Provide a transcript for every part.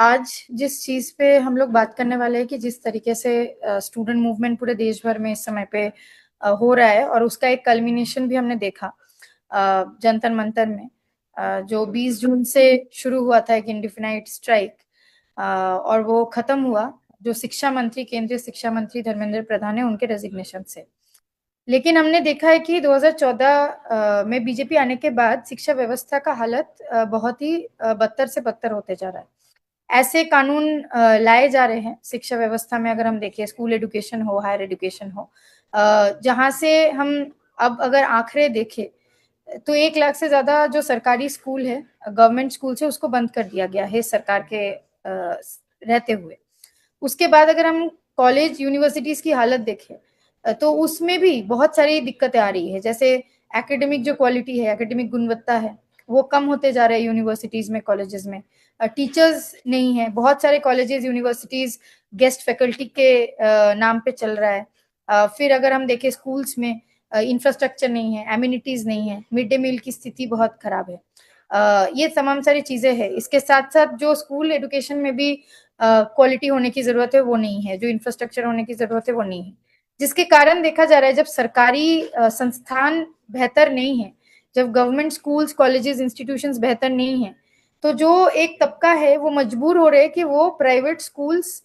आज जिस चीज पे हम लोग बात करने वाले हैं कि जिस तरीके से स्टूडेंट मूवमेंट पूरे देश भर में इस समय पे हो रहा है और उसका एक कल्मिनेशन भी हमने देखा जंतर मंतर में, जो 20 जून से शुरू हुआ था एक इंडिफिनाइट स्ट्राइक, और वो खत्म हुआ जो शिक्षा मंत्री, केंद्रीय शिक्षा मंत्री धर्मेंद्र प्रधान है, उनके रेजिग्नेशन से। लेकिन हमने देखा है कि 2014 में बीजेपी आने के बाद शिक्षा व्यवस्था का हालत बहुत ही बदतर से बदतर होते जा रहा है। ऐसे कानून लाए जा रहे हैं शिक्षा व्यवस्था में, अगर हम देखें स्कूल एजुकेशन हो, हायर एजुकेशन हो, जहां से हम अब अगर आंकड़े देखें तो 1 लाख से ज्यादा जो सरकारी स्कूल है, गवर्नमेंट स्कूल है, उसको बंद कर दिया गया है सरकार के रहते हुए। उसके बाद अगर हम कॉलेज यूनिवर्सिटीज की हालत देखें तो उसमें भी बहुत सारी दिक्कतें आ रही है। जैसे एकेडमिक जो क्वालिटी है, एकेडमिक गुणवत्ता है, वो कम होते जा रहे हैं यूनिवर्सिटीज में, कॉलेजेस में। टीचर्स नहीं है, बहुत सारे कॉलेजेस यूनिवर्सिटीज गेस्ट फैकल्टी के नाम पे चल रहा है। फिर अगर हम देखें स्कूल्स में इंफ्रास्ट्रक्चर नहीं है, एम्यूनिटीज नहीं है, मिड डे मील की स्थिति बहुत खराब है। ये तमाम सारी चीजें हैं। इसके साथ साथ जो स्कूल एजुकेशन में भी क्वालिटी होने की जरूरत है वो नहीं है, जो इंफ्रास्ट्रक्चर होने की जरूरत है वो नहीं है, जिसके कारण देखा जा रहा है जब सरकारी संस्थान बेहतर नहीं है, जब गवर्नमेंट स्कूल्स, कॉलेजेस, इंस्टीट्यूशंस बेहतर नहीं है, तो जो एक तबका है वो मजबूर हो रहे हैं कि वो प्राइवेट स्कूल्स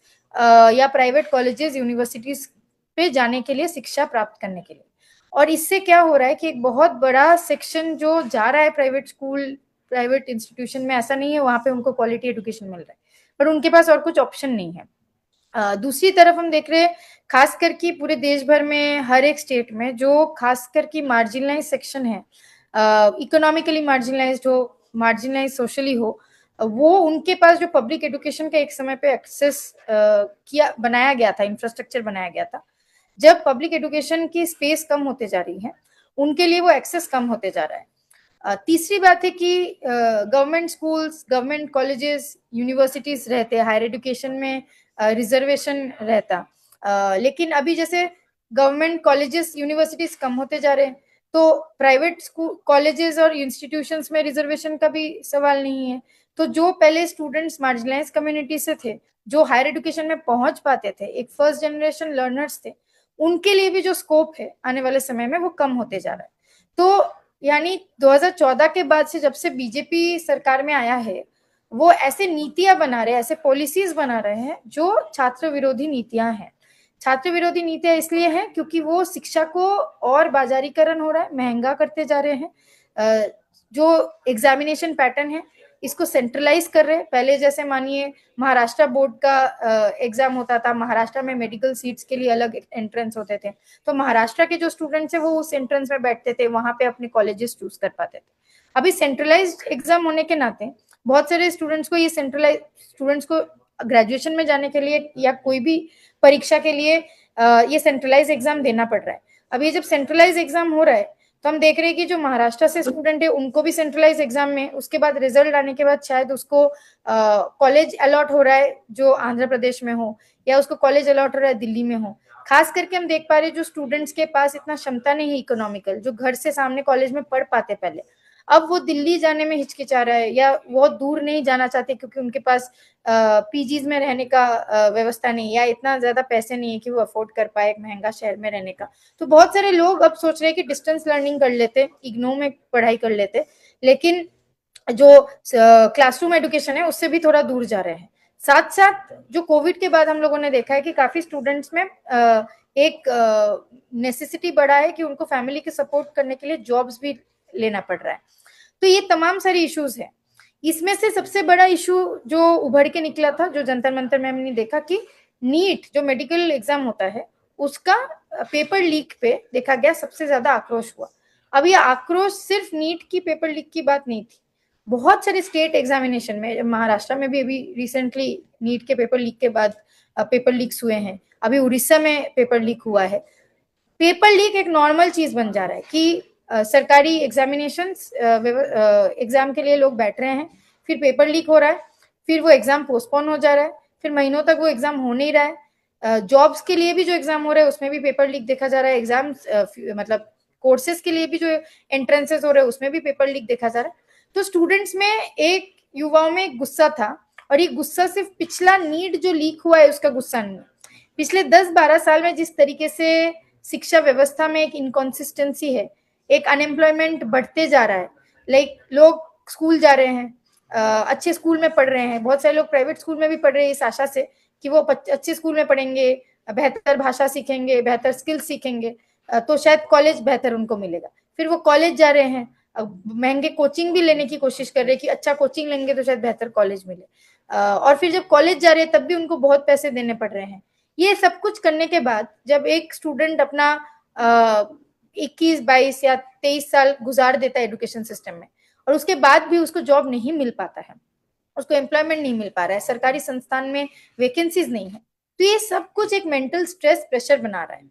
या प्राइवेट कॉलेजेस, यूनिवर्सिटीज पे जाने के लिए, शिक्षा प्राप्त करने के लिए। और इससे क्या हो रहा है कि एक बहुत बड़ा सेक्शन जो जा रहा है प्राइवेट स्कूल, प्राइवेट इंस्टीट्यूशन में, ऐसा नहीं है वहां पे उनको क्वालिटी एजुकेशन मिल रहा है, पर उनके पास और कुछ ऑप्शन नहीं है। दूसरी तरफ हम देख रहे हैं खासकर कि पूरे देश भर में हर एक स्टेट में जो खासकर की मार्जिनलाइज सेक्शन है, इकोनॉमिकली मार्जिनलाइज हो, मार्जिनलाइज सोशली हो, वो उनके पास जो पब्लिक एजुकेशन का एक समय पे एक्सेस किया, बनाया गया था, इंफ्रास्ट्रक्चर बनाया गया था, जब पब्लिक एजुकेशन की स्पेस कम होते जा रही है, उनके लिए वो एक्सेस कम होते जा रहा है। तीसरी बात है कि government schools, government colleges, universities रहते, हायर एजुकेशन में रिजर्वेशन रहता, लेकिन अभी जैसे गवर्नमेंट कॉलेजेस, यूनिवर्सिटीज कम होते जा रहे हैं, तो प्राइवेट स्कूल, कॉलेजेस और इंस्टीट्यूशंस में रिजर्वेशन का भी सवाल नहीं है। तो जो पहले स्टूडेंट्स मार्जिनलाइज कम्युनिटी से थे, जो हायर एजुकेशन में पहुंच पाते थे, एक फर्स्ट जनरेशन लर्नर्स थे, उनके लिए भी जो स्कोप है आने वाले समय में वो कम होते जा रहा है। तो यानी 2014 के बाद से, जब से बीजेपी सरकार में आया है, वो ऐसे नीतियां बना रहे हैं, ऐसे पॉलिसीज बना रहे हैं जो छात्र विरोधी नीतियां हैं। छात्र विरोधी नीतियां इसलिए हैं क्योंकि वो शिक्षा को और बाजारीकरण हो रहा है, महंगा करते जा रहे हैं। जो एग्जामिनेशन पैटर्न है इसको सेंट्रलाइज कर रहे हैं। पहले जैसे मानिए महाराष्ट्र बोर्ड का एग्जाम होता था, महाराष्ट्र में मेडिकल सीट्स के लिए अलग एंट्रेंस होते थे, तो महाराष्ट्र के जो स्टूडेंट्स है वो उस एंट्रेंस में बैठते थे, वहां पे अपने कॉलेजेस चूज कर पाते थे। अभी सेंट्रलाइज्ड एग्जाम होने के नाते बहुत सारे स्टूडेंट्स को, ये सेंट्रलाइज स्टूडेंट्स को ग्रेजुएशन में जाने के लिए या कोई भी परीक्षा के लिए ये सेंट्रलाइज एग्जाम देना पड़ रहा है। अब ये जब सेंट्रलाइज एग्जाम हो रहा है तो हम देख रहे हैं कि जो महाराष्ट्र से स्टूडेंट है उनको भी सेंट्रलाइज एग्जाम में, उसके बाद रिजल्ट आने के बाद शायद उसको कॉलेज अलॉट हो रहा है जो आंध्र प्रदेश में हो, या उसको कॉलेज अलॉट हो रहा है दिल्ली में हो। खास करके हम देख पा रहे हैं जो स्टूडेंट्स के पास इतना क्षमता नहीं है इकोनॉमिकल, जो घर से सामने कॉलेज में पढ़ पाते पहले, अब वो दिल्ली जाने में हिचकिचा रहा है, या बहुत दूर नहीं जाना चाहते क्योंकि उनके पास पीजीज में रहने का व्यवस्था नहीं, या इतना ज्यादा पैसे नहीं है कि वो अफोर्ड कर पाए एक महंगा शहर में रहने का। तो बहुत सारे लोग अब सोच रहे हैं कि डिस्टेंस लर्निंग कर लेते, इग्नो में पढ़ाई कर लेते, लेकिन जो क्लासरूम एजुकेशन है उससे भी थोड़ा दूर जा रहे हैं। साथ साथ जो कोविड के बाद हम लोगों ने देखा है कि काफी स्टूडेंट्स में एक नेसेसिटी बढ़ा है कि उनको फैमिली के सपोर्ट करने के लिए जॉब्स भी लेना पड़ रहा है। तो ये तमाम सारी इश्यूज है। इसमें से सबसे बड़ा इशू जो उभर के निकला था, जो जंतर मंतर में हमने देखा कि नीट जो मेडिकल एग्जाम होता है उसका पेपर लीक पे देखा गया सबसे ज्यादा आक्रोश हुआ। अब ये आक्रोश सिर्फ नीट की पेपर लीक की बात नहीं थी, बहुत सारे स्टेट एग्जामिनेशन में, महाराष्ट्र में भी अभी रिसेंटली नीट के पेपर लीक के बाद पेपर लीक्स हुए हैं, अभी उड़ीसा में पेपर लीक हुआ है। पेपर लीक एक नॉर्मल चीज बन जा रहा है कि सरकारी एग्जामिनेशन एग्जाम के लिए लोग बैठ रहे हैं, फिर पेपर लीक हो रहा है, फिर वो एग्जाम पोस्टपोन हो जा रहा है, फिर महीनों तक वो एग्जाम हो नहीं रहा है। जॉब्स के लिए भी जो एग्जाम हो रहा है उसमें भी पेपर लीक देखा जा रहा है, एग्जाम मतलब कोर्सेज के लिए भी जो एंट्रेंसेस हो रहे हैं उसमें भी पेपर लीक देखा जा रहा है। तो स्टूडेंट्स में एक, युवाओं में एक गुस्सा था, और ये गुस्सा सिर्फ पिछला नीट जो लीक हुआ है उसका गुस्सा नहीं, पिछले 10-12 साल में जिस तरीके से शिक्षा व्यवस्था में एक इनकॉन्सिस्टेंसी है, एक अनएम्प्लॉयमेंट बढ़ते जा रहा है, लाइक लोग स्कूल जा रहे हैं, अच्छे स्कूल में पढ़ रहे हैं, बहुत सारे लोग प्राइवेट स्कूल में भी पढ़ रहे हैं इस आशा से कि वो अच्छे स्कूल में पढ़ेंगे, बेहतर भाषा सीखेंगे, बेहतर स्किल सीखेंगे, तो शायद कॉलेज बेहतर उनको मिलेगा। फिर वो कॉलेज जा रहे हैं, महंगे कोचिंग भी लेने की कोशिश कर रहे हैं कि अच्छा कोचिंग लेंगे तो शायद बेहतर कॉलेज मिले, और फिर जब कॉलेज जा रहे हैं तब भी उनको बहुत पैसे देने पड़ रहे हैं। ये सब कुछ करने के बाद जब एक स्टूडेंट अपना 21-22 या 23 साल गुजार देता है एजुकेशन सिस्टम में, और उसके बाद भी उसको जॉब नहीं मिल पाता है, उसको एम्प्लॉयमेंट नहीं मिल पा रहा है, सरकारी संस्थान में वैकेंसीज नहीं है, तो ये सब कुछ एक मेंटल स्ट्रेस प्रेशर बना रहा है।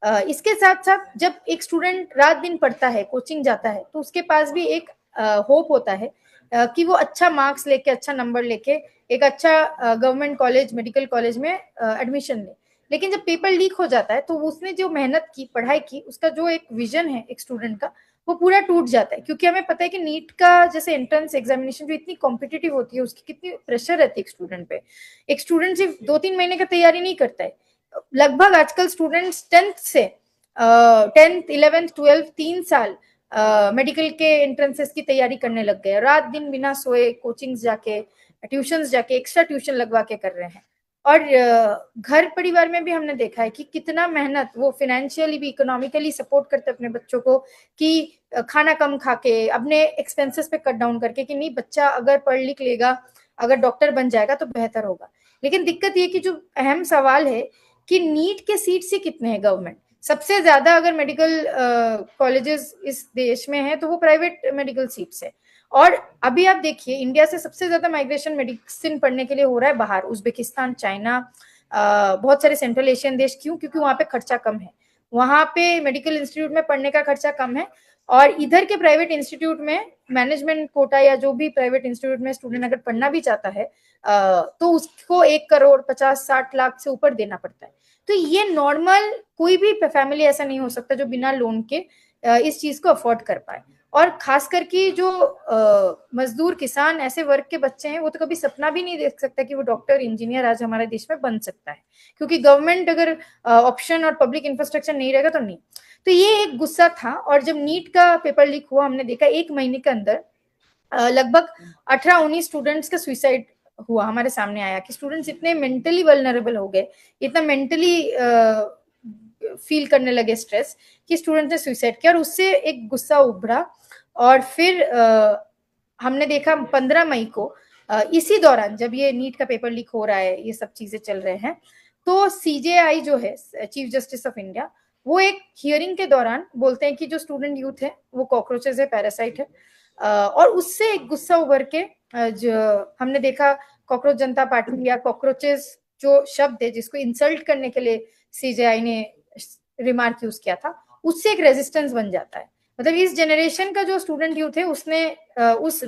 इसके साथ साथ जब एक स्टूडेंट रात दिन पढ़ता है, कोचिंग जाता है, तो उसके पास भी एक होप होता है कि वो अच्छा मार्क्स लेके, अच्छा नंबर लेके एक अच्छा गवर्नमेंट कॉलेज, मेडिकल कॉलेज में एडमिशन ले। लेकिन जब पेपर लीक हो जाता है तो उसने जो मेहनत की, पढ़ाई की, उसका जो एक विजन है एक स्टूडेंट का, वो पूरा टूट जाता है। क्योंकि हमें पता है कि नीट का जैसे एंट्रेंस एग्जामिनेशन जो इतनी कॉम्पिटिटिव होती है, उसकी कितनी प्रेशर रहती है एक स्टूडेंट पे। एक स्टूडेंट सिर्फ 2-3 महीने का तैयारी नहीं करता है, लगभग आजकल स्टूडेंट्स 10th 11th 12th 3 साल मेडिकल के एंट्रेंसेस की तैयारी करने लग गए, रात दिन बिना सोए कोचिंग्स जाके, ट्यूशंस जाके, एक्स्ट्रा ट्यूशन लगवा के कर रहे हैं। और घर परिवार में भी हमने देखा है कि कितना मेहनत वो फाइनेंशियली भी, इकोनॉमिकली सपोर्ट करते अपने बच्चों को कि खाना कम खा के, अपने एक्सपेंसेस पे कट डाउन करके कि नहीं बच्चा अगर पढ़ लिख लेगा, अगर डॉक्टर बन जाएगा तो बेहतर होगा। लेकिन दिक्कत ये कि जो अहम सवाल है कि नीट के सीट से कितने हैं गवर्नमेंट, सबसे ज्यादा अगर मेडिकल कॉलेजेस इस देश में है तो वो प्राइवेट मेडिकल सीट्स है। और अभी आप देखिए इंडिया से सबसे ज्यादा माइग्रेशन मेडिसिन पढ़ने के लिए हो रहा है बाहर, उज्बेकिस्तान, चाइना, बहुत सारे सेंट्रल एशियन देश। क्यों? क्योंकि वहां पे खर्चा कम है, वहां पे मेडिकल इंस्टीट्यूट में पढ़ने का खर्चा कम है, और इधर के प्राइवेट इंस्टीट्यूट में मैनेजमेंट कोटा या जो भी प्राइवेट इंस्टीट्यूट में स्टूडेंट अगर पढ़ना भी चाहता है तो उसको 1 करोड़ 50-60 लाख से ऊपर देना पड़ता है। तो ये नॉर्मल कोई भी फैमिली ऐसा नहीं हो सकता जो बिना लोन के इस चीज को अफोर्ड कर पाए। और खास करके जो मजदूर किसान ऐसे वर्ग के बच्चे हैं, वो तो कभी सपना भी नहीं देख सकता कि वो डॉक्टर, इंजीनियर आज हमारे देश में बन सकता है, क्योंकि गवर्नमेंट अगर ऑप्शन और पब्लिक इंफ्रास्ट्रक्चर नहीं रहेगा तो नहीं। तो ये एक गुस्सा था। और जब नीट का पेपर लीक हुआ, हमने देखा 1 महीने के अंदर लगभग 18-19 स्टूडेंट्स का सुइसाइड हुआ, हमारे सामने आया कि स्टूडेंट्स इतने मेंटली वल्नरेबल हो गए, इतना मेंटली फील करने लगे स्ट्रेस, कि स्टूडेंट ने सुइसाइड किया। और उससे एक गुस्सा उभरा। और फिर हमने देखा 15 मई को, इसी दौरान जब ये नीट का पेपर लीक हो रहा है, ये सब चीजें चल रहे हैं, तो सीजेआई जो है, चीफ जस्टिस ऑफ इंडिया, वो एक हियरिंग के दौरान बोलते हैं कि जो स्टूडेंट यूथ है वो कॉकरोचेस है, पैरासाइट है। और उससे एक गुस्सा उभर के जो हमने देखा, कॉकरोच जनता पार्टी या कॉकरोचेस जो शब्द है जिसको इंसल्ट करने के लिए सीजेआई ने रिमार्क यूज किया था, उससे एक रेजिस्टेंस बन जाता है। मतलब इस जनरेशन का जो स्टूडेंट यूथ है उसने उस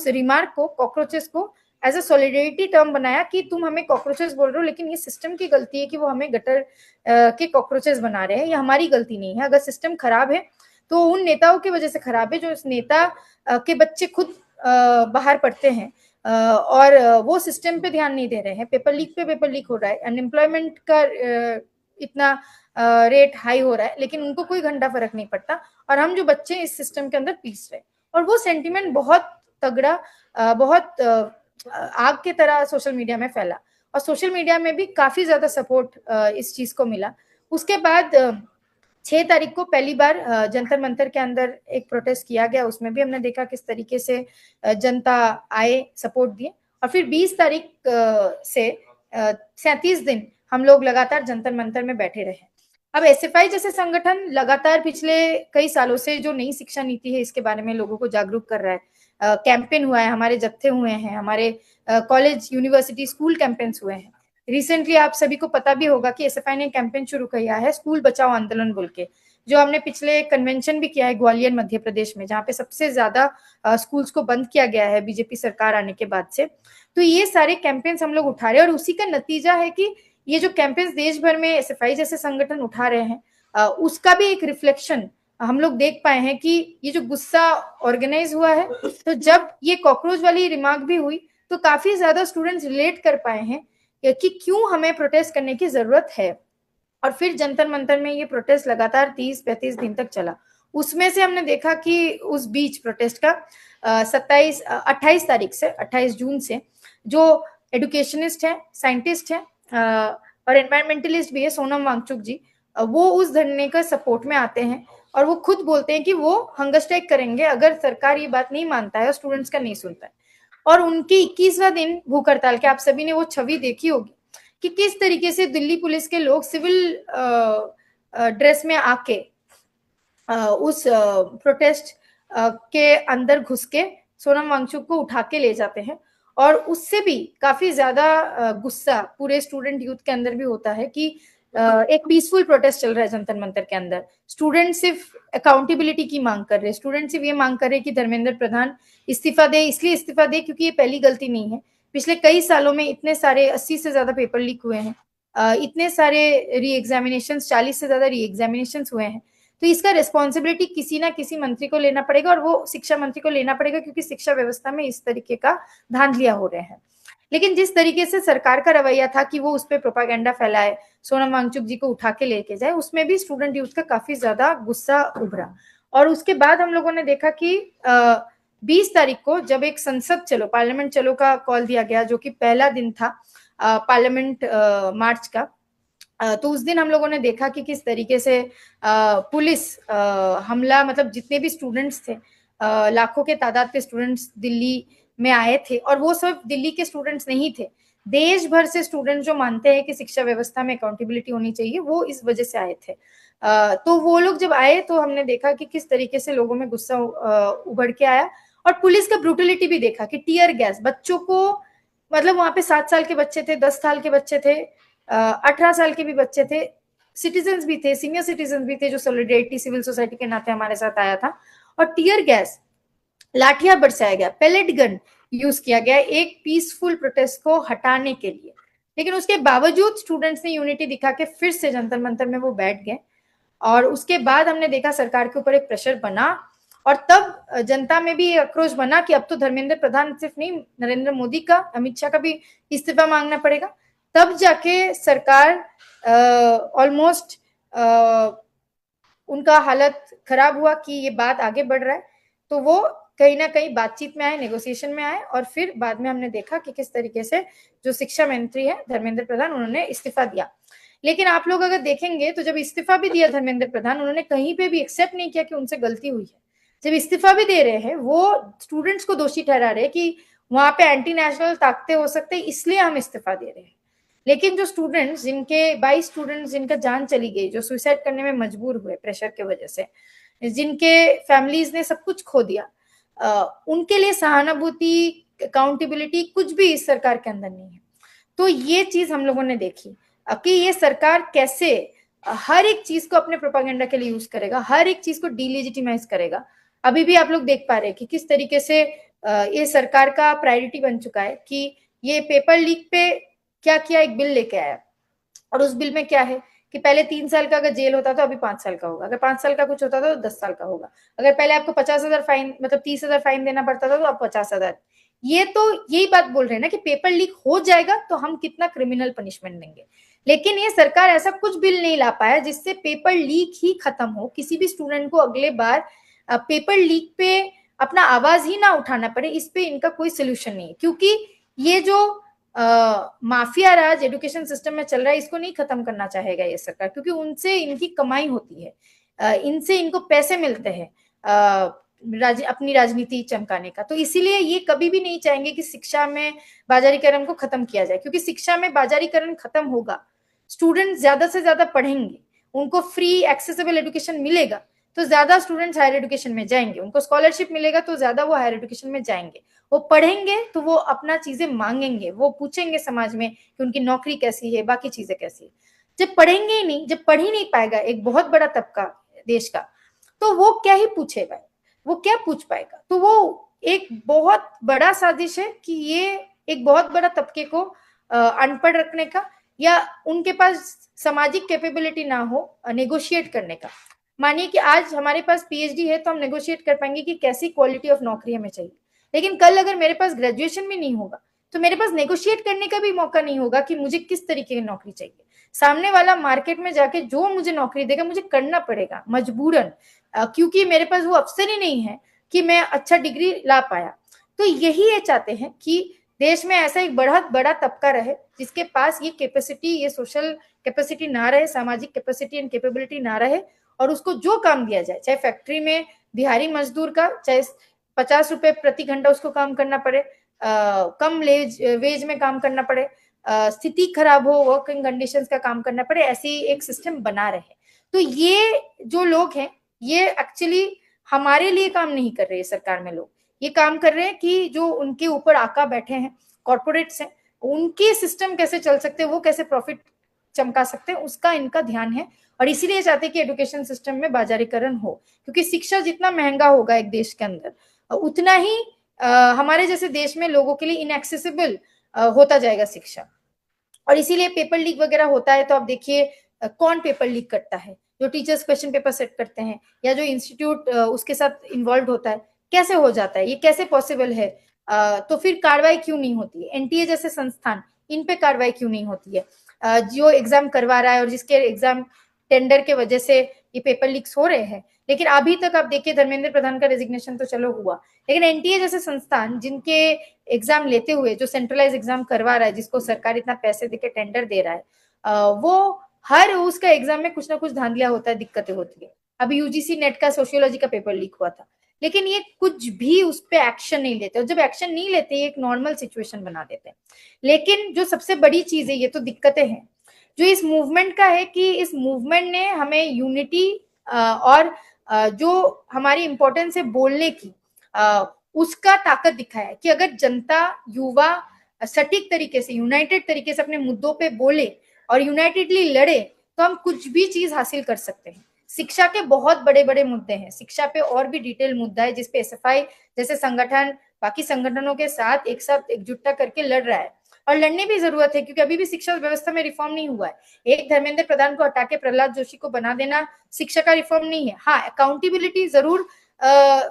रिमार्क को, कॉकरोचेस को एज अ सॉलिडेरिटी टर्म बनाया कि तुम हमें कॉकरोचेस बोल रहे हो, लेकिन ये सिस्टम की गलती है कि वो हमें गटर के कॉकरोचेस बना रहे हैं, ये हमारी गलती नहीं है। अगर सिस्टम खराब है तो उन नेताओं की वजह से खराब है, जो इस नेता के बच्चे खुद बाहर पढ़ते हैं और वो सिस्टम पे ध्यान नहीं दे रहे हैं। पेपर लीक हो रहा है, अनएम्प्लॉयमेंट का इतना रेट हाई हो रहा है, लेकिन उनको कोई घंटा फर्क नहीं पड़ता, और हम जो बच्चे इस सिस्टम के अंदर पीस रहे। और वो सेंटिमेंट बहुत तगड़ा, बहुत आग की तरह सोशल मीडिया में फैला, और सोशल मीडिया में भी काफी ज्यादा सपोर्ट इस चीज को मिला। उसके बाद 6 तारीख को पहली बार जंतर मंतर के अंदर एक प्रोटेस्ट किया गया, उसमें भी हमने देखा किस तरीके से जनता आए, सपोर्ट दिए। और फिर 20 तारीख से 37 दिन हम लोग लगातार जंतर मंतर में बैठे रहे। अब एसएफआई जैसे संगठन लगातार पिछले कई सालों से जो नई शिक्षा नीति है इसके बारे में लोगों को जागरूक कर रहा है। कैंपेन हुआ है, हमारे जत्थे हुए हैं, हमारे कॉलेज, यूनिवर्सिटी, स्कूल कैंपेन्स हुए हैं। रिसेंटली आप सभी को पता भी होगा कि एसएफआई ने कैंपेन शुरू किया है, स्कूल बचाओ आंदोलन बोल के, जो हमने पिछले कन्वेंशन भी किया है ग्वालियर मध्य प्रदेश में, जहाँ पे सबसे ज्यादा स्कूल्स को बंद किया गया है बीजेपी सरकार आने के बाद से। तो ये सारे कैंपेन्स हम लोग उठा रहे हैं, और उसी का नतीजा है कि ये जो कैंपेन्स देश भर में एसएफआई जैसे संगठन उठा रहे हैं, उसका भी एक रिफ्लेक्शन हम लोग देख पाए हैं कि ये जो गुस्सा ऑर्गेनाइज हुआ है, तो जब ये कॉकरोच वाली रिमार्क भी हुई तो काफी ज्यादा स्टूडेंट्स रिलेट कर पाए हैं कि क्यों हमें प्रोटेस्ट करने की जरूरत है। और फिर जंतर मंतर में ये प्रोटेस्ट लगातार 30-35 दिन तक चला। उसमें से हमने देखा कि उस बीच प्रोटेस्ट का 28 जून से जो एडुकेशनिस्ट है, साइंटिस्ट है और एनवायरमेंटलिस्ट भी है, सोनम वांगचुक जी, वो उस धरने का सपोर्ट में आते हैं और वो खुद बोलते हैं कि वो हंगर स्ट्राइक करेंगे अगर सरकार ये बात नहीं मानता है और स्टूडेंट्स का नहीं सुनता है। और उनकी 21वां दिन भूख हड़ताल के, आप सभी ने वो छवि देखी होगी कि किस तरीके से दिल्ली पुलिस के लोग सिविल ड्रेस में आके उस प्रोटेस्ट के अंदर घुस के सोनम वांगचुक को उठा के ले जाते हैं। और उससे भी काफी ज्यादा गुस्सा पूरे स्टूडेंट यूथ के अंदर भी होता है कि एक पीसफुल प्रोटेस्ट चल रहा है जंतर मंतर के अंदर। स्टूडेंट सिर्फ अकाउंटेबिलिटी की मांग कर रहे हैं, स्टूडेंट सिर्फ ये मांग कर रहे हैं कि धर्मेंद्र प्रधान इस्तीफा दे। इसलिए इस्तीफा दे क्योंकि ये पहली गलती नहीं है, पिछले कई सालों में इतने सारे 80 से ज्यादा पेपर लीक हुए हैं, इतने सारे री एग्जामिनेशन, 40 से ज्यादा री एग्जामिनेशन हुए हैं। तो इसका रिस्पॉन्सिबिलिटी किसी ना किसी मंत्री को लेना पड़ेगा और वो शिक्षा मंत्री को लेना पड़ेगा, क्योंकि शिक्षा व्यवस्था में इस तरीके का धांधलियां हो रहे हैं। लेकिन जिस तरीके से सरकार का रवैया था कि वो उस पर प्रोपागेंडा फैलाए, सोनम वांगचुक जी को उठा के लेके जाए, उसमें भी स्टूडेंट यूथ का काफी ज्यादा गुस्सा उभरा। और उसके बाद हम लोगों ने देखा कि 20 तारीख को जब एक संसद चलो, पार्लियामेंट चलो का कॉल दिया गया, जो कि पहला दिन था पार्लियामेंट मार्च का, तो उस दिन हम लोगों ने देखा कि किस तरीके से पुलिस हमला, मतलब जितने भी स्टूडेंट्स थे, लाखों के तादाद पे स्टूडेंट्स दिल्ली में आए थे, और वो सिर्फ दिल्ली के स्टूडेंट्स नहीं थे, देश भर से स्टूडेंट्स जो मानते हैं कि शिक्षा व्यवस्था में अकाउंटेबिलिटी होनी चाहिए, वो इस वजह से आए थे। तो वो लोग जब आए तो हमने देखा कि किस तरीके से लोगों में गुस्सा उभर के आया, और पुलिस का ब्रूटलिटी भी देखा कि टीयर गैस बच्चों को, मतलब वहां पे 7 साल के बच्चे थे, 10 साल के बच्चे थे, 18 साल के भी बच्चे थे, सिटीजन भी थे, सीनियर सिटीजन भी थे, जो सोलिडेरिटी सिविल सोसाइटी के नाते हमारे साथ आया था। और टीयर गैस, लाठियां बरसाया गया, पेलेट गन यूज किया गया एक पीसफुल प्रोटेस्ट को हटाने के लिए। लेकिन उसके बावजूद स्टूडेंट्स ने यूनिटी दिखा के फिर से जंतर मंतर में वो बैठ गए। और उसके बाद हमने देखा सरकार के ऊपर एक प्रेशर बना, और तब जनता में भी आक्रोश बना कि अब तो धर्मेंद्र प्रधान सिर्फ नहीं, नरेंद्र मोदी का, अमित शाह का भी इस्तीफा मांगना पड़ेगा। तब जाके सरकार ऑलमोस्ट उनका हालत खराब हुआ कि ये बात आगे बढ़ रहा है, तो वो कहीं ना कहीं बातचीत में आए, नेगोशिएशन में आए, और फिर बाद में हमने देखा कि किस तरीके से जो शिक्षा मंत्री है धर्मेंद्र प्रधान, उन्होंने इस्तीफा दिया। लेकिन आप लोग अगर देखेंगे तो जब इस्तीफा भी दिया धर्मेंद्र प्रधान, उन्होंने कहीं पे भी एक्सेप्ट नहीं किया कि उनसे गलती हुई है। जब इस्तीफा भी दे रहे हैं, वो स्टूडेंट्स को दोषी ठहरा रहे हैं कि वहां पे एंटी नेशनल ताकतें हो सकते हैं, इसलिए हम इस्तीफा दे रहे हैं। लेकिन जो स्टूडेंट्स, जिनके 22 स्टूडेंट्स जिनका जान चली गई, जो सुसाइड करने में मजबूर हुए प्रेशर की वजह से, जिनके फैमिलीज ने सब कुछ खो दिया, उनके लिए सहानुभूति, अकाउंटेबिलिटी कुछ भी इस सरकार के अंदर नहीं है। तो ये चीज हम लोगों ने देखी कि ये सरकार कैसे हर एक चीज को अपने प्रोपागेंडा के लिए यूज करेगा, हर एक चीज को डिलेजिटिमाइज करेगा। अभी भी आप लोग देख पा रहे हैं कि किस तरीके से ये सरकार का प्रायोरिटी बन चुका है कि ये पेपर लीक पे क्या किया, एक बिल लेके आया, और उस बिल में क्या है कि पहले 3 साल का अगर जेल होता तो अभी 5 साल का होगा, अगर 5 साल का कुछ होता तो 10 साल का होगा, अगर पहले आपको 50,000 फाइन, मतलब 30,000 फाइन देना पड़ता था तो अब 50,000। ये तो यही बात बोल रहे हैं ना कि पेपर लीक हो जाएगा तो हम कितना क्रिमिनल पनिशमेंट देंगे। लेकिन ये सरकार ऐसा कुछ बिल नहीं ला पाया जिससे पेपर लीक ही खत्म हो, किसी भी स्टूडेंट को अगले बार पेपर लीक पे अपना आवाज ही ना उठाना पड़े। इस पे इनका कोई सोल्यूशन नहीं है, क्योंकि ये जो माफिया राज एजुकेशन सिस्टम में चल रहा है, इसको नहीं खत्म करना चाहेगा ये सरकार, क्योंकि उनसे इनकी कमाई होती है, इनसे इनको पैसे मिलते हैं अपनी राजनीति चमकाने का। तो इसीलिए ये कभी भी नहीं चाहेंगे कि शिक्षा में बाजारीकरण को खत्म किया जाए, क्योंकि शिक्षा में बाजारीकरण खत्म होगा, स्टूडेंट ज्यादा से ज्यादा पढ़ेंगे, उनको फ्री एक्सेसिबल एजुकेशन मिलेगा तो ज्यादा स्टूडेंट्स हायर एजुकेशन में जाएंगे, उनको स्कॉलरशिप मिलेगा तो ज्यादा वो हायर एजुकेशन में जाएंगे, वो पढ़ेंगे तो वो अपना चीजें मांगेंगे, वो पूछेंगे समाज में कि उनकी नौकरी कैसी है, बाकी चीजें कैसी है। जब पढ़ेंगे ही नहीं, जब पढ़ ही नहीं पाएगा एक बहुत बड़ा तबका देश का, तो वो क्या ही पूछेगा, वो क्या पूछ पाएगा। तो वो एक बहुत बड़ा साजिश है कि ये एक बहुत बड़ा तबके को अनपढ़ रखने का, या उनके पास सामाजिक कैपेबिलिटी ना हो नेगोशिएट करने का। मानिए कि आज हमारे पास पीएचडी है तो हम नेगोशिएट कर पाएंगे कि कैसी क्वालिटी ऑफ नौकरी हमें चाहिए, लेकिन कल अगर मेरे पास ग्रेजुएशन भी नहीं होगा तो मेरे पास नेगोशिएट करने का भी मौका नहीं होगा कि मुझे किस तरीके की नौकरी चाहिए। सामने वाला मार्केट में जाके जो मुझे नौकरी देगा मुझे करना पड़ेगा मजबूरन, क्योंकि मेरे पास वो अवसर ही नहीं है कि मैं अच्छा डिग्री ला पाया। तो यही ये चाहते हैं कि देश में ऐसा एक बहुत बड़ा तबका रहे जिसके पास ये कैपेसिटी, ये सोशल कैपेसिटी ना रहे, सामाजिक कैपेसिटी एंड कैपेबिलिटी ना रहे, और उसको जो काम दिया जाए, चाहे फैक्ट्री में दिहाड़ी मजदूर का, चाहे 50 रुपए प्रति घंटा उसको काम करना पड़े, कम वेज में काम करना पड़े, स्थिति खराब हो, वर्किंग कंडीशंस का काम करना पड़े, ऐसी एक सिस्टम बना रहे। तो ये जो लोग हैं ये एक्चुअली हमारे लिए काम नहीं कर रहे हैं सरकार में लोग, ये काम कर रहे हैं कि जो उनके ऊपर आका बैठे हैं, कॉर्पोरेट्स हैं, उनके सिस्टम कैसे चल सकते हैं, वो कैसे प्रॉफिट चमका सकते हैं, उसका इनका ध्यान है। और इसीलिए चाहते हैं कि एजुकेशन सिस्टम में बाजारीकरण हो, क्योंकि शिक्षा जितना महंगा होगा एक देश के अंदर उतना ही हमारे जैसे देश में लोगों के लिए इनएक्सेसिबल होता जाएगा शिक्षा। और इसीलिए पेपर लीक वगैरह होता है, तो आप देखिए कौन पेपर लीक करता है, जो टीचर्स क्वेश्चन पेपर सेट करते हैं या जो इंस्टीट्यूट उसके साथ इन्वॉल्व होता है, कैसे हो जाता है, ये कैसे पॉसिबल है। तो फिर कार्रवाई क्यों नहीं होती है, एनटीए जैसे संस्थान, इन पे कार्रवाई क्यों नहीं होती है। जो एग्जाम करवा रहा है और जिसके एग्जाम टेंडर के वजह से ये पेपर लीक्स हो रहे हैं, लेकिन अभी तक आप देखिए धर्मेंद्र प्रधान का रेजिग्नेशन तो चलो हुआ, लेकिन एनटीए जैसे संस्थान जिनके एग्जाम लेते हुए, जो सेंट्रलाइज एग्जाम करवा रहा है, जिसको सरकार इतना पैसे देके टेंडर दे रहा है, वो हर उसका एग्जाम में कुछ ना कुछ धांधलिया होता है, दिक्कतें होती है। अभी यूजीसी नेट का सोशियोलॉजी का पेपर लीक हुआ था, लेकिन ये कुछ भी उस पर एक्शन नहीं लेते, और जब एक्शन नहीं लेते ये एक नॉर्मल सिचुएशन बना देते हैं। लेकिन जो सबसे बड़ी चीज है, ये तो दिक्कतें हैं जो इस मूवमेंट का है, कि इस मूवमेंट ने हमें यूनिटी और जो हमारी इंपॉर्टेंस है बोलने की, उसका ताकत दिखाया है कि अगर जनता, युवा सटीक तरीके से, यूनाइटेड तरीके से अपने मुद्दों पे बोले और यूनाइटेडली लड़े, तो हम कुछ भी चीज हासिल कर सकते हैं। शिक्षा के बहुत बड़े बड़े मुद्दे हैं, शिक्षा पे और भी डिटेल मुद्दा है जिसपे एसएफआई जैसे संगठन बाकी संगठनों के साथ एक साथ एकजुटता करके लड़ रहा है, और लड़ने भी जरूरत है, क्योंकि अभी भी शिक्षा व्यवस्था में रिफॉर्म नहीं हुआ है। एक धर्मेंद्र प्रधान को हटा के प्रहलाद जोशी को बना देना शिक्षा का रिफॉर्म नहीं है। हाँ, अकाउंटेबिलिटी जरूर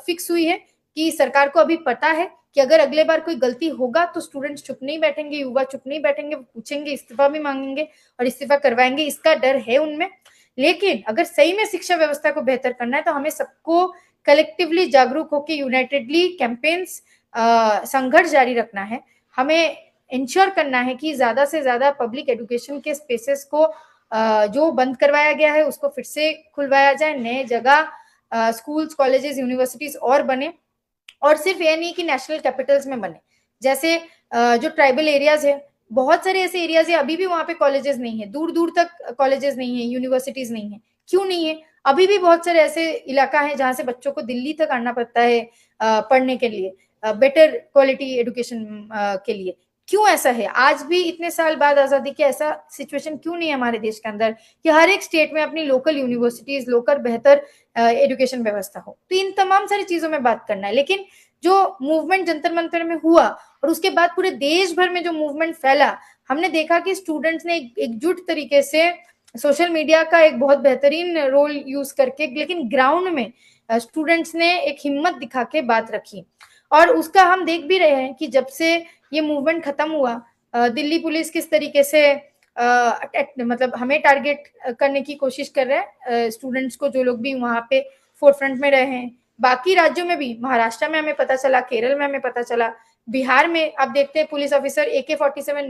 फिक्स हुई है कि सरकार को अभी पता है कि अगर अगले बार कोई गलती होगा तो स्टूडेंट्स चुप नहीं बैठेंगे, युवा चुप नहीं बैठेंगे, वो पूछेंगे, इस्तीफा भी मांगेंगे और इस्तीफा करवाएंगे, इसका डर है उनमें। लेकिन अगर सही में शिक्षा व्यवस्था को बेहतर करना है तो हमें सबको कलेक्टिवली जागरूक होकर यूनाइटेडली कैंपेन्स, संघर्ष जारी रखना है। हमें इंश्योर करना है कि ज्यादा से ज्यादा पब्लिक एजुकेशन के स्पेसेस को जो बंद करवाया गया है उसको फिर से खुलवाया जाए, नए जगह स्कूल्स, कॉलेजेस, यूनिवर्सिटीज और बने, और सिर्फ ये नहीं कि नेशनल कैपिटल्स में बने। जैसे जो ट्राइबल एरियाज है, बहुत सारे ऐसे एरियाज है अभी भी वहां पे कॉलेजेस नहीं है, दूर दूर तक कॉलेजेस नहीं है, यूनिवर्सिटीज नहीं है। क्यों नहीं है? अभी भी बहुत सारे ऐसे इलाका है जहां से बच्चों को दिल्ली तक आना पड़ता है पढ़ने के लिए, बेटर क्वालिटी एजुकेशन के लिए। क्यों ऐसा है? आज भी इतने साल बाद आजादी के ऐसा सिचुएशन क्यों नहीं है हमारे देश के अंदर कि हर एक स्टेट में अपनी लोकल यूनिवर्सिटीज, लोकल बेहतर एजुकेशन व्यवस्था हो। तो इन तमाम सारी चीजों में बात करना है। लेकिन जो मूवमेंट जंतर मंतर में हुआ और उसके बाद पूरे देश भर में जो मूवमेंट फैला, हमने देखा कि स्टूडेंट्स ने एकजुट तरीके से सोशल मीडिया का एक बहुत बेहतरीन रोल यूज करके, लेकिन ग्राउंड में स्टूडेंट्स ने एक हिम्मत दिखा के बात रखी। और उसका हम देख भी रहे हैं कि जब से ये मूवमेंट खत्म हुआ, दिल्ली पुलिस किस तरीके से मतलब हमें टारगेट करने की कोशिश कर रहे हैं, स्टूडेंट्स को, जो लोग भी वहां पे फोरफ्रंट में रहे हैं। बाकी राज्यों में भी, महाराष्ट्र में हमें पता चला, केरल में हमें पता चला, बिहार में आप देखते हैं पुलिस ऑफिसर AK-47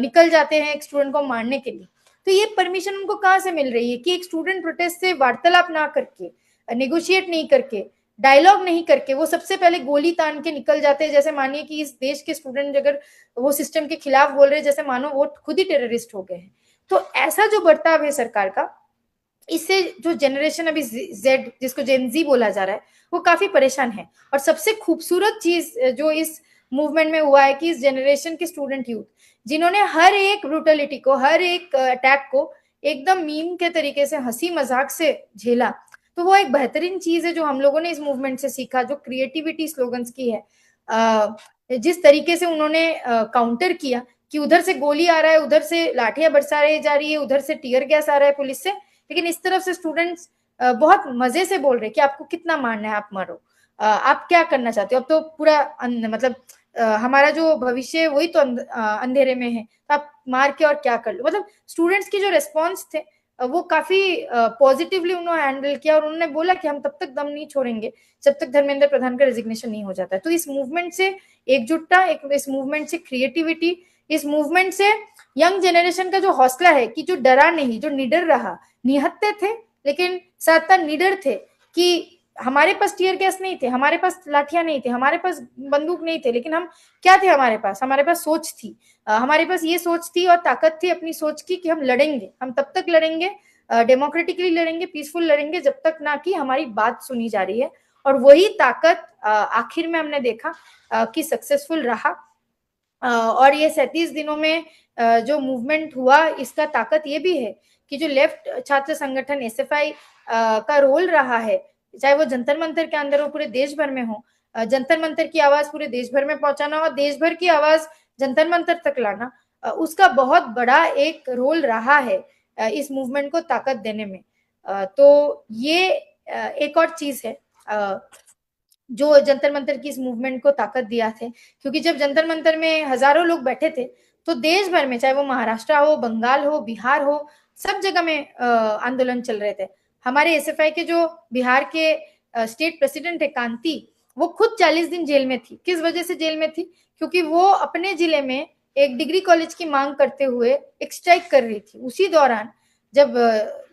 निकल जाते हैं एक स्टूडेंट को मारने के लिए। तो ये परमिशन उनको कहाँ से मिल रही है कि एक स्टूडेंट प्रोटेस्ट से वार्तालाप ना करके, नेगोशिएट नहीं करके, डायलॉग नहीं करके, वो सबसे पहले गोली तान के निकल जाते हैं। जैसे मानिए कि इस देश के स्टूडेंट अगर वो सिस्टम के खिलाफ बोल रहे हैं, जैसे मानो वो खुद ही टेररिस्ट हो गए हैं। तो ऐसा जो बर्ताव है सरकार का, इससे जो जनरेशन अभी जेड, जिसको जेनजी बोला जा रहा है, वो काफी परेशान है। और सबसे खूबसूरत चीज जो इस मूवमेंट में हुआ है कि इस जनरेशन के स्टूडेंट यूथ, जिन्होंने हर एक ब्रूटलिटी को, हर एक अटैक को एकदम मीम के तरीके से, हंसी मजाक से झेला। तो वो एक बेहतरीन चीज है जो हम लोगों ने इस मूवमेंट से सीखा, जो क्रिएटिविटी स्लोगन्स की है, जिस तरीके से उन्होंने काउंटर किया कि उधर से गोली आ रहा है, उधर से लाठियां बरसाई जा रही है, उधर से टीयर गैस आ रहा है पुलिस से, लेकिन इस तरफ से स्टूडेंट्स बहुत मजे से बोल रहे कि आपको कितना मारना है आप मारो, आप क्या करना चाहते हो। अब तो पूरा मतलब हमारा जो भविष्य है वही तो अंधेरे में है, तो आप मार के और क्या कर लो। मतलब स्टूडेंट्स की जो रिस्पॉन्स थे वो काफी पॉजिटिवली उन्होंने हैंडल किया, और उन्होंने बोला कि हम तब तक दम नहीं छोड़ेंगे जब तक धर्मेंद्र प्रधान का रेजिग्नेशन नहीं हो जाता है। तो इस मूवमेंट से एकजुटता, इस मूवमेंट से क्रिएटिविटी, इस मूवमेंट से यंग जनरेशन का जो हौसला है कि जो डरा नहीं, जो निडर रहा, निहत्थे थे लेकिन साथ साथ निडर थे कि हमारे पास टीयर गैस नहीं थे, हमारे पास लाठियां नहीं थे, हमारे पास बंदूक नहीं थे, लेकिन हम क्या थे, हमारे पास सोच थी, हमारे पास ये सोच थी और ताकत थी अपनी सोच की कि हम लड़ेंगे, हम तब तक लड़ेंगे, डेमोक्रेटिकली लड़ेंगे, पीसफुल लड़ेंगे जब तक ना कि हमारी बात सुनी जा रही है। और वही ताकत आखिर में हमने देखा कि सक्सेसफुल रहा। और ये 37 दिनों में जो मूवमेंट हुआ, इसका ताकत ये भी है कि जो लेफ्ट छात्र संगठन एसएफआई का रोल रहा है, चाहे वो जंतर मंतर के अंदर हो, पूरे देश भर में हो, जंतर मंतर की आवाज पूरे देश भर में पहुंचाना और देश भर की आवाज जंतर मंतर तक लाना, उसका बहुत बड़ा एक रोल रहा है इस मूवमेंट को ताकत देने में। तो ये एक और चीज है जो जंतर मंतर की इस मूवमेंट को ताकत दिया थे, क्योंकि जब जंतर मंतर में हजारों लोग बैठे थे तो देश भर में, चाहे वो महाराष्ट्र हो, बंगाल हो, बिहार हो, सब जगह में आंदोलन चल रहे थे। हमारे एसएफआई के जो बिहार के स्टेट प्रेसिडेंट है कांति, वो खुद 40 दिन जेल में थी। किस वजह से जेल में थी? क्योंकि वो अपने जिले में एक डिग्री कॉलेज की मांग करते हुए एक स्ट्राइक कर रही थी। उसी दौरान जब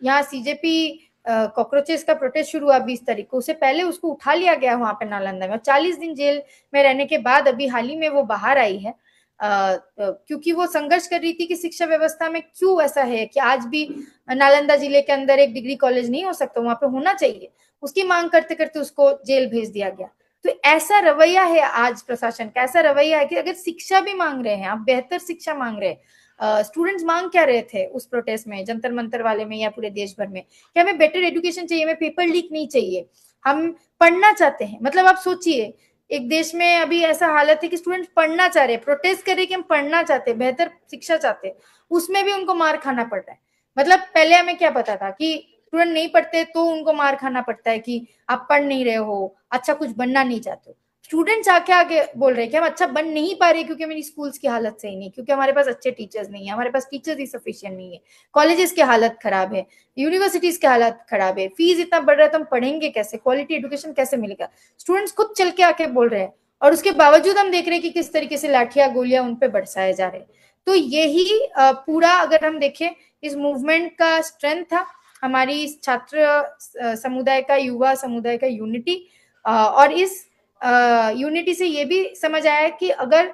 यहाँ सीजेपी कॉकरोचेस का प्रोटेस्ट शुरू हुआ 20 तारीख को, उससे पहले उसको उठा लिया गया वहां पे नालंदा में, और 40 दिन जेल में रहने के बाद अभी हाल ही में वो बाहर आई है, क्योंकि वो संघर्ष कर रही थी कि शिक्षा व्यवस्था में क्यों ऐसा है कि आज भी नालंदा जिले के अंदर एक डिग्री कॉलेज नहीं हो सकता, वहां पे होना चाहिए। उसकी मांग करते करते उसको जेल भेज दिया गया। तो ऐसा रवैया है आज प्रशासन का, ऐसा रवैया है कि अगर शिक्षा भी मांग रहे हैं आप, बेहतर शिक्षा मांग रहे हैं, स्टूडेंट्स मांग क्या रहे थे उस प्रोटेस्ट में, जंतर मंतर वाले में या पूरे देश भर में, कि हमें बेटर एजुकेशन चाहिए, हमें पेपर लीक नहीं चाहिए, हम पढ़ना चाहते हैं। मतलब आप सोचिए, एक देश में अभी ऐसा हालत है कि स्टूडेंट पढ़ना चाह रहे हैं, प्रोटेस्ट कर रहे हैं कि हम पढ़ना चाहते हैं, बेहतर शिक्षा चाहते हैं, उसमें भी उनको मार खाना पड़ रहा है। मतलब पहले हमें क्या पता था कि स्टूडेंट नहीं पढ़ते तो उनको मार खाना पड़ता है कि आप पढ़ नहीं रहे हो, अच्छा कुछ बनना नहीं चाहते हो। स्टूडेंट्स आके आगे बोल रहे हैं कि हम अच्छा बन नहीं पा रहे क्योंकि मेरी स्कूल्स की हालत सही नहीं, क्योंकि हमारे पास अच्छे टीचर्स नहीं है, हमारे पास टीचर्स ही सफिशिएंट नहीं है, कॉलेजेस की हालत खराब है, यूनिवर्सिटीज की हालत खराब है, फीस इतना बढ़ रहा है तो हम पढ़ेंगे कैसे, क्वालिटी एजुकेशन कैसे मिलेगा। स्टूडेंट्स खुद चल के आके बोल रहे हैं, और उसके बावजूद हम देख रहे हैं कि किस तरीके से लाठियां गोलियां उन पे बरसाए जा रहे हैं। तो यही पूरा अगर हम देखें इस मूवमेंट का स्ट्रेंथ था, हमारी छात्र समुदाय का, युवा समुदाय का यूनिटी। और इस यूनिटी से ये भी समझ आया कि अगर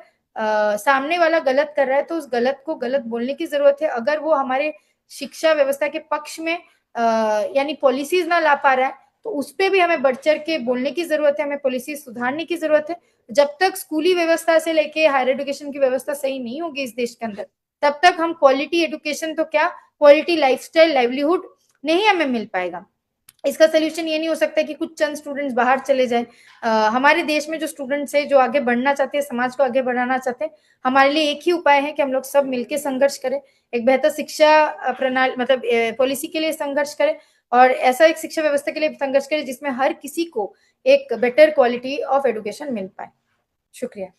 सामने वाला गलत कर रहा है तो उस गलत को गलत बोलने की जरूरत है। अगर वो हमारे शिक्षा व्यवस्था के पक्ष में यानी पॉलिसीज ना ला पा रहा है तो उस पर भी हमें बढ़ चढ़ के बोलने की जरूरत है, हमें पॉलिसी सुधारने की जरूरत है। जब तक स्कूली व्यवस्था से लेके हायर एजुकेशन की व्यवस्था सही नहीं होगी इस देश के अंदर, तब तक हम क्वालिटी एजुकेशन तो क्या, क्वालिटी लाइफस्टाइल, लाइवलीहुड नहीं हमें मिल पाएगा। इसका सोल्यूशन ये नहीं हो सकता कि कुछ चंद स्टूडेंट्स बाहर चले जाएं। हमारे देश में जो स्टूडेंट्स है, जो आगे बढ़ना चाहते हैं, समाज को आगे बढ़ाना चाहते हैं, हमारे लिए एक ही उपाय है कि हम लोग सब मिलकर संघर्ष करें, एक बेहतर शिक्षा प्रणाली मतलब पॉलिसी के लिए संघर्ष करें, और ऐसा एक शिक्षा व्यवस्था के लिए संघर्ष करें जिसमें हर किसी को एक बेटर क्वालिटी ऑफ एजुकेशन मिल पाए। शुक्रिया।